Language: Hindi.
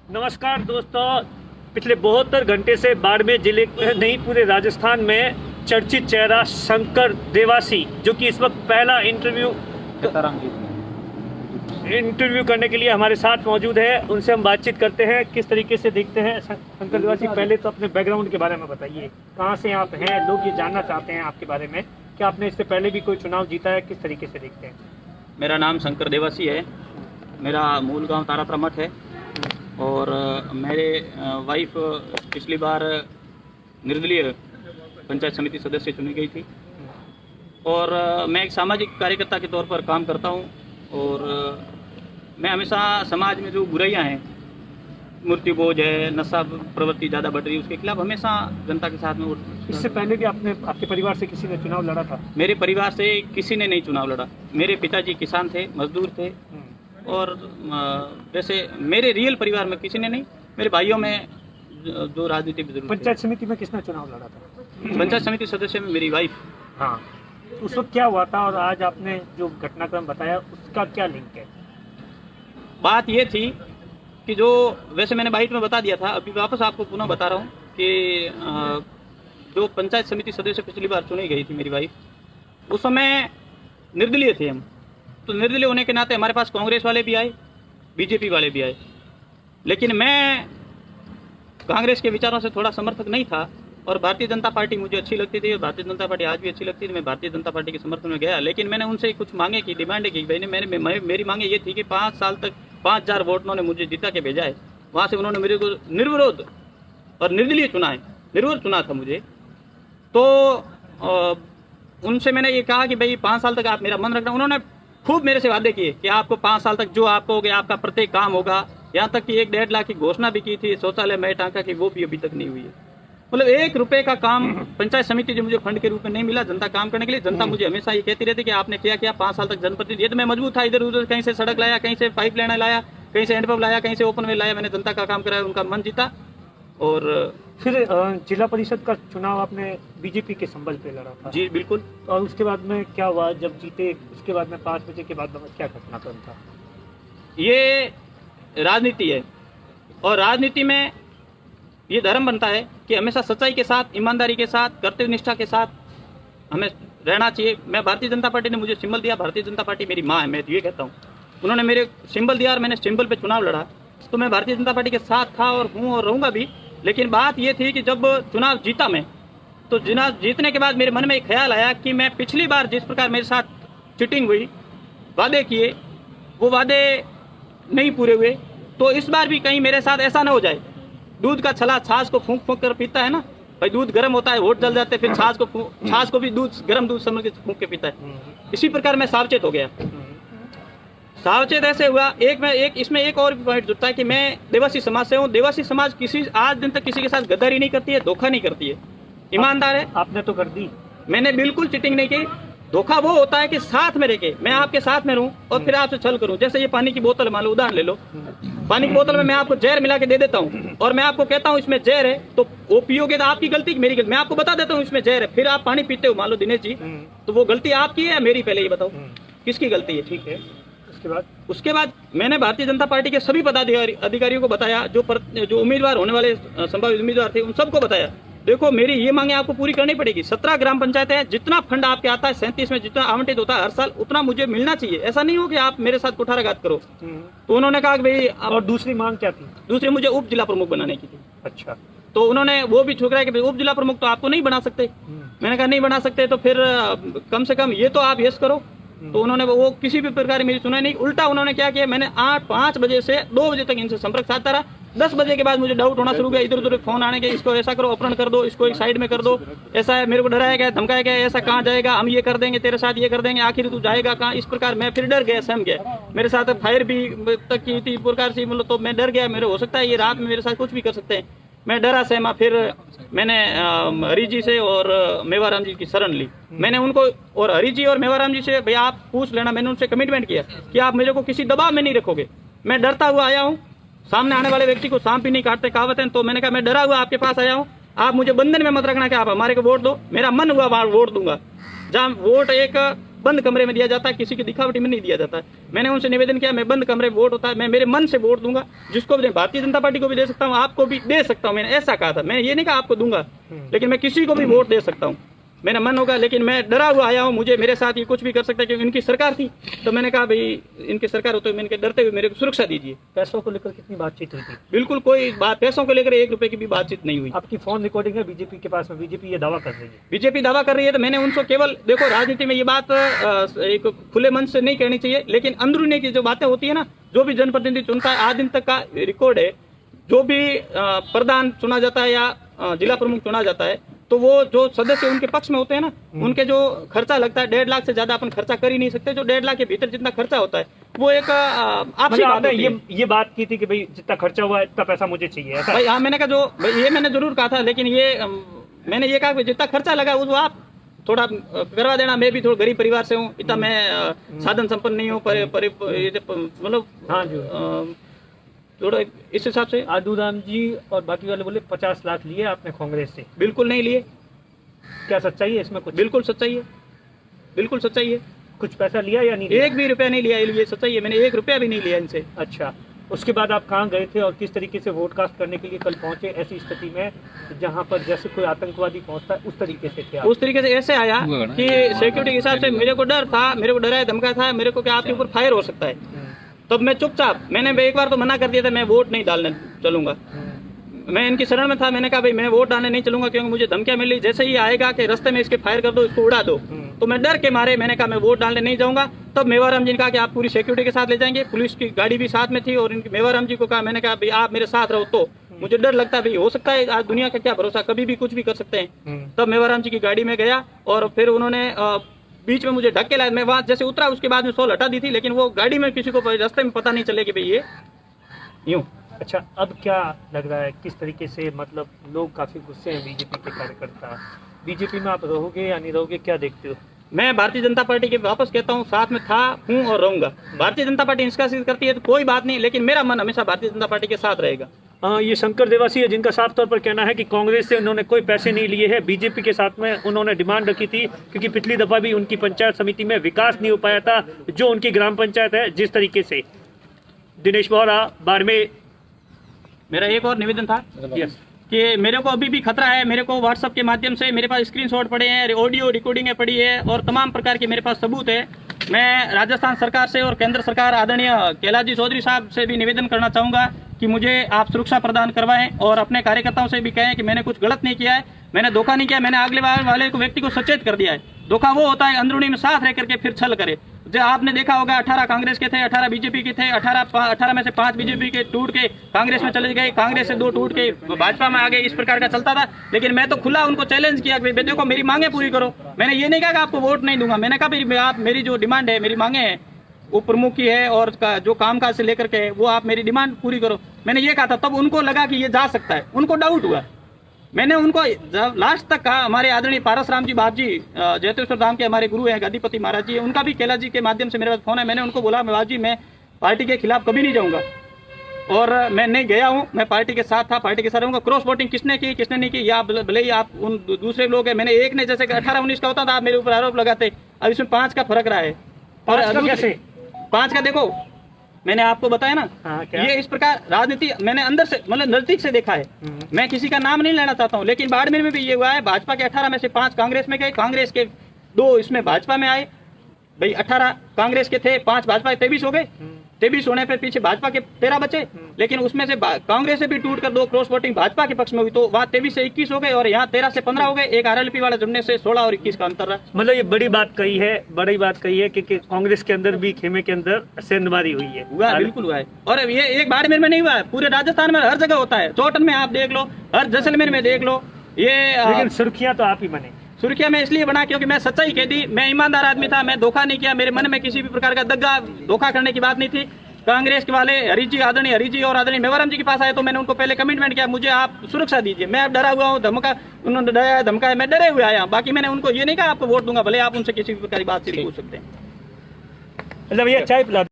नमस्कार दोस्तों, पिछले 72 घंटे से बाड़मेर जिले नहीं पूरे राजस्थान में चर्चित चेहरा शंकर देवासी, जो कि इस वक्त पहला इंटरव्यू करने के लिए हमारे साथ मौजूद है। उनसे हम बातचीत करते हैं, किस तरीके से देखते हैं। शंकर देवासी, पहले तो अपने बैकग्राउंड के बारे में बताइए, कहाँ से आप हैं, लोग ये जानना चाहते हैं आपके बारे में। क्या आपने इससे पहले भी कोई चुनाव जीता है, किस तरीके से देखते हैं? मेरा नाम शंकर देवासी है। मेरा मूल गांव तारात्रा मठ है और मेरे वाइफ पिछली बार निर्दलीय पंचायत समिति सदस्य चुनी गई थी और मैं एक सामाजिक कार्यकर्ता के तौर पर काम करता हूं और मैं हमेशा समाज में जो बुराइयां हैं, मूर्ति बोझ है, नशा प्रवृत्ति ज़्यादा बढ़ रही है, उसके खिलाफ हमेशा जनता के साथ में। इससे पहले भी आपके परिवार से किसी ने चुनाव लड़ा था? मेरे परिवार से किसी ने नहीं चुनाव लड़ा। मेरे पिताजी किसान थे, मजदूर थे और वैसे मेरे रियल परिवार में किसी ने नहीं। मेरे भाइयों में जो राजनीतिक बुजुर्ग। पंचायत समिति में किसने चुनाव लड़ा था? पंचायत समिति सदस्य में मेरी वाइफ। हाँ, उस वक्त क्या हुआ था और आज आपने जो घटनाक्रम बताया उसका क्या लिंक है? बात ये थी कि जो वैसे मैंने बाइट में बता दिया था, अभी वापस आपको पुनः बता रहा हूँ कि जो पंचायत समिति सदस्य पिछली बार चुनी गई थी मेरी वाइफ, उस समय निर्दलीय थे हम। तो निर्दलीय होने के नाते हमारे पास कांग्रेस वाले भी आए, बीजेपी वाले भी आए, लेकिन मैं कांग्रेस के विचारों से थोड़ा समर्थक नहीं था और भारतीय जनता पार्टी मुझे अच्छी लगती थी और भारतीय जनता पार्टी आज भी अच्छी लगती थी। मैं भारतीय जनता पार्टी के समर्थन में गया, लेकिन मैंने उनसे कुछ मांगे की, डिमांड की। मेरी मांगे ये थी कि 5 साल तक 5000 वोट उन्होंने मुझे जिता के भेजा है, वहाँ से उन्होंने मेरे को निर्विरोध और निर्दलीय चुना है, निर्विरोध चुना था मुझे। तो उनसे मैंने ये कहा कि भाई 5 साल तक आप मेरा मन रखना। उन्होंने खूब मेरे से वादे किए कि आपको 5 साल तक जो आप कहोगे आपका प्रत्येक काम होगा। यहाँ तक कि 1-1.5 लाख की घोषणा भी की थी शौचालय में टांका की, वो भी अभी तक नहीं हुई है। मतलब 1 रुपए का काम पंचायत समिति जो मुझे फंड के रूप में नहीं मिला जनता काम करने के लिए। जनता मुझे हमेशा ये कहती रहती कि आपने किया 5 साल तक जनप्रतिनिधि। ये तो मैं मजबूत था, इधर उधर कहीं से सड़क लाया, कहीं से पाइप लाइन लाया, कहीं से हैंडपंप लाया, कहीं से ओपन वेल लाया। मैंने जनता का काम कराया, उनका मन जीता। और फिर जिला परिषद का चुनाव आपने बीजेपी के संबल पे लड़ा था? जी बिल्कुल। और उसके बाद में क्या हुआ जब जीते? उसके बाद में 5 बजे के बाद क्या घटनाक्रम था? ये राजनीति है और राजनीति में ये धर्म बनता है कि हमेशा सच्चाई के साथ, ईमानदारी के साथ, कर्तव्य निष्ठा के साथ हमें रहना चाहिए। मैं भारतीय जनता पार्टी ने मुझे सिंबल दिया, भारतीय जनता पार्टी मेरी माँ है, मैं ये कहता हूँ। उन्होंने मेरे सिंबल दिया और मैंने सिंबल पे चुनाव लड़ा, तो मैं भारतीय जनता पार्टी के साथ था और हूँ और रहूँगा भी। लेकिन बात ये थी कि जब चुनाव जीता मैं, तो चुनाव जीतने के बाद मेरे मन में एक ख्याल आया कि मैं पिछली बार जिस प्रकार मेरे साथ चिटिंग हुई, वादे किए, वो वादे नहीं पूरे हुए, तो इस बार भी कहीं मेरे साथ ऐसा ना हो जाए। दूध का छला छाछ को फूंक फूंक कर पीता है ना भाई, दूध गर्म होता है, वोट जल जाते हैं, फिर छाछ को भी गर्म दूध समझ के फूंक के पीता है। इसी प्रकार मैं सावचेत हो गया। सावचेत ऐसे हुआ, इसमें एक और पॉइंट जुड़ता है कि मैं देवासी समाज से हूँ। देवासी समाज आज दिन तक किसी के साथ गद्दारी नहीं करती है, धोखा नहीं करती है, ईमानदार है। आपने तो कर दी। मैंने बिल्कुल चिटिंग नहीं की। धोखा वो होता है कि साथ में रह के मैं आपके साथ में रहूं और फिर आपसे छल करूं। जैसे ये पानी की बोतल, मान लो उदाहरण ले लो, पानी की बोतल में मैं आपको जहर मिला के दे देता हूं और मैं आपको कहता हूं इसमें जहर है, तो वो पियोगे तो आपकी गलती मेरी गलती। मैं आपको बता देता हूं इसमें जहर है, फिर आप पानी पीते हो, मान लो दिनेश जी, तो वो गलती आपकी है या मेरी? पहले ये बताओ किसकी गलती है? ठीक है। उसके बाद मैंने भारतीय जनता पार्टी के सभी पदाधिकारियों को बताया, जो उम्मीदवार होने वाले संभावित उम्मीदवार थे, उन सबको बताया, देखो मेरी ये मांगे आपको पूरी करनी पड़ेगी। 17 ग्राम पंचायत है, जितना फंड आपके आता है 37 में जितना आवंटित होता है हर साल, उतना मुझे मिलना चाहिए। ऐसा नहीं हो कि आप मेरे साथ कुठाराघात करो। तो उन्होंने कहा कि भाई। और दूसरी मांग क्या थी? दूसरी मुझे उप जिला प्रमुख बनाने की थी। अच्छा। तो उन्होंने वो भी ठुकराया कि भाई उप जिला प्रमुख तो आपको नहीं बना सकते। मैंने कहा नहीं बना सकते, तो फिर कम से कम ये तो आप यस करो। तो उन्होंने वो किसी भी प्रकार मेरी सुनाई नहीं। उल्टा उन्होंने क्या किया, मैंने 5 बजे से 2 बजे तक इनसे संपर्क साधता रहा। 10 बजे के बाद मुझे डाउट होना शुरू हुआ, इधर उधर फोन आने के, इसको ऐसा करो, अपहरण कर दो, इसको एक साइड में कर दो, ऐसा है, मेरे को डराया गया, धमकाया गया, ऐसा कहाँ जाएगा, हम ये कर देंगे तेरे साथ, ये कर देंगे, आखिर तू जाएगा कहाँ? इस प्रकार मैं फिर डर गया, सहम गया। मेरे साथ फायर भी तक की थी प्रकार से, मतलब, तो मैं डर गया। मेरे हो सकता है ये रात में मेरे साथ कुछ भी कर सकते हैं। मैं डरा सहमा। फिर मैंने हरी जी से और मेवाराम जी की शरण ली। मैंने उनको और हरी जी और मेवाराम जी से, भैया आप पूछ लेना, मैंने उनसे कमिटमेंट किया कि आप मेरे को किसी दबाव में नहीं रखोगे। मैं डरता हुआ आया हूँ, सामने आने वाले व्यक्ति को सांप भी नहीं काटते कहावत है। तो मैंने कहा मैं डरा हुआ आपके पास आया हूँ, आप मुझे बंधन में मत रखना कि आप हमारे को वोट दो। मेरा मन हुआ वहाँ वोट दूंगा। जहाँ वोट एक बंद कमरे में दिया जाता है, किसी की दिखावटी में नहीं दिया जाता है। मैंने उनसे निवेदन किया, मैं बंद कमरे में वोट होता है, मैं मेरे मन से वोट दूंगा, जिसको भी भारतीय जनता पार्टी को भी दे सकता हूँ, आपको भी दे सकता हूँ। मैंने ऐसा कहा था, मैं ये नहीं कहा आपको दूंगा, लेकिन मैं किसी को भी वोट दे सकता हूँ, मेरा मन होगा। लेकिन मैं डरा हुआ आया हूँ, मुझे मेरे साथ ये कुछ भी कर सकता है, क्योंकि इनकी सरकार थी। तो मैंने कहा भाई इनकी सरकार हो तो मैंने डरते हुए मेरे को सुरक्षा दीजिए। पैसों को लेकर कितनी बातचीत हुई थी? बिल्कुल कोई बात, पैसों को लेकर 1 रुपए की भी बातचीत नहीं हुई। आपकी फोन रिकॉर्डिंग है बीजेपी के पास में, बीजेपी ये दावा कर रही है। बीजेपी दावा कर रही है, तो मैंने उनको केवल, देखो राजनीति में ये बात एक खुले मन से नहीं कहनी चाहिए, लेकिन अंदरूनी की जो बातें होती है ना, जो भी जनप्रतिनिधि चुनता है, आज दिन तक का रिकॉर्ड है, जो भी प्रधान चुना जाता है या जिला प्रमुख चुना जाता है, तो वो जो सदस्य उनके पक्ष में होते हैं ना, उनके जो खर्चा लगता है 1.5 लाख से ज्यादा अपन खर्चा कर ही नहीं सकते। जो 1.5 लाख के भीतर जितना खर्चा होता है वो एक आपसी बात होती है। ये बात की थी कि भाई जितना खर्चा हुआ है इतना पैसा मुझे चाहिए, ऐसा? भाई हाँ, मैंने कहा जो भाई ये मैंने जरूर कहा था, लेकिन ये मैंने ये कहा कि जितना खर्चा लगा वो आप थोड़ा करवा देना। मैं भी थोड़ा गरीब परिवार से हूँ, इतना मैं साधन संपन्न नहीं हूँ, मतलब हाँ जी, थोड़ा इस हिसाब से। आदूराम जी और बाकी वाले बोले 50 लाख लिए आपने कांग्रेस से। बिल्कुल नहीं लिए। क्या सच्चाई है इसमें कुछ? बिल्कुल सच्चाई है, बिल्कुल सच्चाई है। कुछ पैसा लिया या नहीं लिया? 1 भी रुपया नहीं लिया, ये सच्चाई है, मैंने 1 रुपया भी नहीं लिया इनसे। अच्छा, उसके बाद आप कहाँ गए थे और किस तरीके से वोट कास्ट करने के लिए कल पहुंचे ऐसी स्थिति में जहां पर जैसे कोई आतंकवादी पहुंचता है उस तरीके से थे आप? उस तरीके से ऐसे आया कि सिक्योरिटी के हिसाब से मेरे को डर था, मेरे को डराया धमका था मेरे को कि आपके ऊपर फायर हो सकता है। तब मैं चुपचाप, मैंने एक बार तो मना कर दिया था, मैं वोट नहीं डालने चलूंगा। मैं इनकी शरण में था, मैंने कहा भाई मैं वोट डालने नहीं चलूंगा, क्योंकि मुझे धमकियां मिल रही, जैसे ही आएगा कि रास्ते में इसके फायर कर दो, इसको उड़ा दो, तो मैं डर के मारे मैंने कहा मैं वोट डालने नहीं जाऊंगा। तब मेवाराम जी ने कहा कि आप पूरी सिक्योरिटी के साथ ले जाएंगे, पुलिस की गाड़ी भी साथ में थी, और इनकी मेवाराम जी को कहा, मैंने कहा भाई आप मेरे साथ रहो। तो मुझे डर लगता है भाई हो सकता है, आज दुनिया का क्या भरोसा, कभी भी कुछ भी कर सकते हैं। तब मेवाराम जी की गाड़ी में गया और फिर उन्होंने बीच में मुझे ढक के लाया। मैं वहां जैसे उतरा उसके बाद में सोल हटा दी थी, लेकिन वो गाड़ी में किसी को रास्ते में पता नहीं चले कि भाई ये यूं। अच्छा, अब क्या लग रहा है, किस तरीके से, मतलब लोग काफी गुस्से हैं बीजेपी के कार्यकर्ता, बीजेपी में आप रहोगे या नहीं रहोगे, क्या देखते हो? मैं भारतीय जनता पार्टी के वापस कहता हूँ, साथ में था, हूँ और रहूंगा। भारतीय जनता पार्टी निष्कासित करती है तो कोई बात नहीं, लेकिन मेरा मन हमेशा भारतीय जनता पार्टी के साथ रहेगा। ये शंकर देवासी है जिनका साफ तौर पर कहना है कि कांग्रेस से उन्होंने कोई पैसे नहीं लिए हैं, बीजेपी के साथ में उन्होंने डिमांड रखी थी, क्योंकि पिछली दफा भी उनकी पंचायत समिति में विकास नहीं हो पाया था, जो उनकी ग्राम पंचायत है। जिस तरीके से दिनेश बोहरा बाड़मेर, मेरा एक और निवेदन था कि मेरे को अभी भी खतरा है। मेरे को व्हाट्सएप के माध्यम से मेरे पास स्क्रीनशॉट पड़े हैं, ऑडियो रिकॉर्डिंगें पड़ी है और तमाम प्रकार के मेरे पास सबूत है। मैं राजस्थान सरकार से और केंद्र सरकार आदरणीय कैलाश चौधरी साहब से भी निवेदन करना चाहूँगा कि मुझे आप सुरक्षा प्रदान करवाएं और अपने कार्यकर्ताओं से भी कहें कि मैंने कुछ गलत नहीं किया है, मैंने धोखा नहीं किया, मैंने अगले वाले को व्यक्ति को सचेत कर दिया है। धोखा वो होता है अंदरूनी में साथ रह करके फिर छल करे। जो आपने देखा होगा 18 कांग्रेस के थे, 18 बीजेपी के थे, 18 में से 5 बीजेपी के टूट के कांग्रेस में चले गए, कांग्रेस से 2 टूट के भाजपा में आ गए, इस प्रकार का चलता था। लेकिन मैं तो खुला उनको चैलेंज किया कि देखो मेरी मांगे पूरी करो। मैंने ये नहीं कहा कि आपको वोट नहीं दूंगा, मैंने कहा आप मेरी जो डिमांड है, मेरी मांगे हैं उप प्रमुख की है और जो कामकाज से लेकर के वो आप मेरी डिमांड पूरी करो, मैंने ये कहा था। तब उनको लगा कि ये जा सकता है, उनको डाउट हुआ। मैंने उनको जब लास्ट तक कहा, हमारे आदरणीय पारस राम जी बाप जी जैतेश्वर धाम के हमारे गुरु हैं, गद्दीपति महाराज जी, उनका भी कैलाश जी के माध्यम से मेरे पास फोन है। मैंने उनको बोला बाबा जी मैं पार्टी के खिलाफ कभी नहीं जाऊंगा और मैं नहीं गया हूं, मैं पार्टी के साथ था, पार्टी के साथ रहूंगा। क्रॉस वोटिंग किसने की किसने नहीं की, या भले ही आप उन दूसरे लोग हैं, मैंने एक ने जैसे 18-19 का होता था आप मेरे ऊपर आरोप लगाते, अब इसमें 5 का फर्क रहा है। और कैसे 5 का देखो, मैंने आपको बताया ना, ये इस प्रकार राजनीति मैंने अंदर से मतलब नजदीक से देखा है। मैं किसी का नाम नहीं लेना चाहता हूँ, लेकिन बाड़मेर में भी ये हुआ है, भाजपा के 18 में से 5 कांग्रेस में गए, कांग्रेस के 2 इसमें भाजपा में आए। भाई 18 कांग्रेस के थे, 5 भाजपा, 23 हो गए। 23 होने पर पीछे भाजपा के 13 बचे, लेकिन उसमें से कांग्रेस से भी टूट कर 2 क्रॉस वोटिंग भाजपा के पक्ष में हुई, तो वहाँ 23 से 21 हो गए और यहाँ 13 से 15 हो गए। एक आरएलपी वाला जुड़ने से 16 और 21 का अंतर रहा। मतलब ये बड़ी बात कही है कि कांग्रेस के अंदर भी खेमे के अंदर सेंधमारी हुई है। हुआ, बिल्कुल हुआ है। और ये एक बाड़मेर में नहीं हुआ है, पूरे राजस्थान में हर जगह होता है। चौटन में आप देख लो, हर जैसलमेर में देख लो। ये लेकिन सुर्खियां तो आप ही बने। सुर्खियां मैं इसलिए बना क्योंकि मैं सच्चाई कह दी, मैं ईमानदार आदमी था, मैं धोखा नहीं किया, मेरे मन में किसी भी प्रकार का दगा धोखा करने की बात नहीं थी। कांग्रेस के वाले हरीश जी, आदरणीय हरीश जी और आदरणीय मेवाराम जी के पास आए तो मैंने उनको पहले कमिटमेंट किया, मुझे आप सुरक्षा दीजिए। मैं अब डरा हुआ हूँ, धमका उन्होंने डराया धमकाया, मैं डरे हुए आया। बाकी मैंने उनको ये नहीं कहा आपको वोट दूंगा, भले आप उनसे किसी भी प्रकार की बात से पूछ सकते हैं। मतलब ये चाय पिला